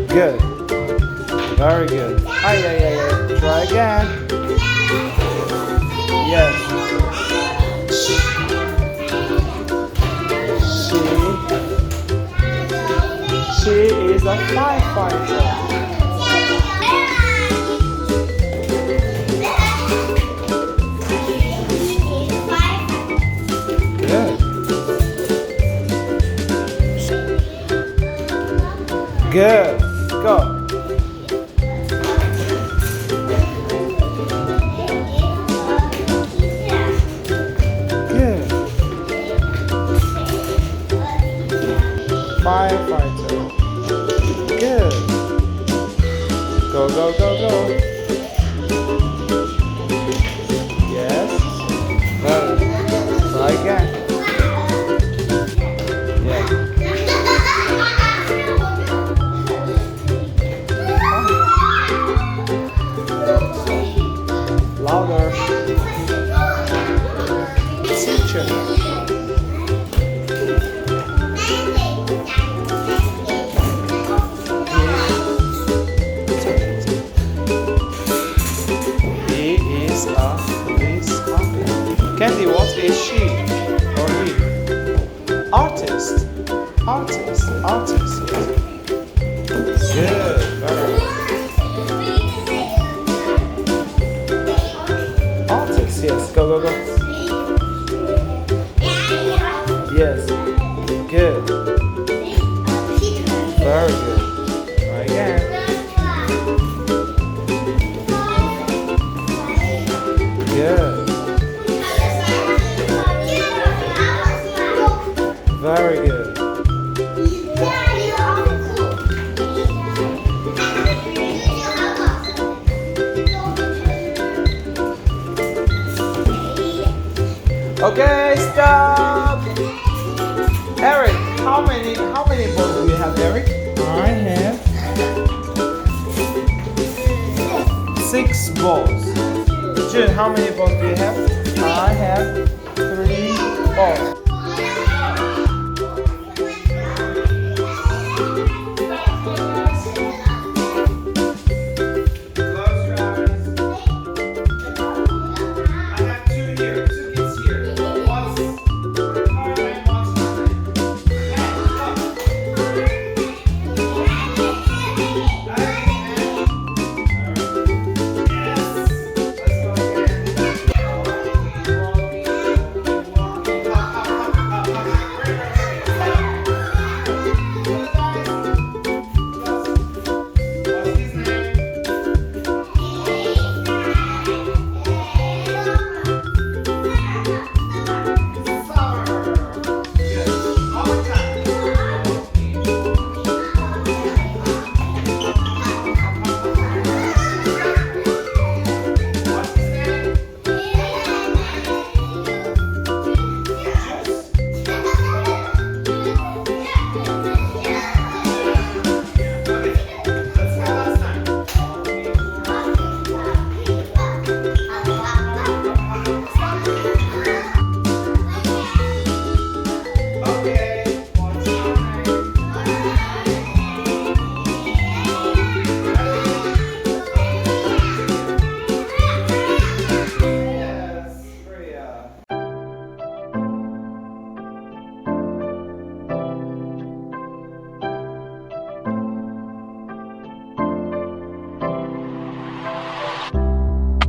Good. Very good. Ay, ay, ay, ay. Try again. Yes. She is a firefighter. Good. Good. Go. Good. Firefighter. Good. Go, go, go, go. Yes. Good. Try again. Yeah. Louder. Teacher. He is a police officer. Candy, what is she or he? Artist. Artist. Artist. Good. Very good. Artist. Yes. Go, go, go. Yes. Good. Very good. Try again. Good. Very good. Okay, stop. Eric, how many balls do you have, Eric? I have 6 balls. June, how many balls do you have? I have 3 balls.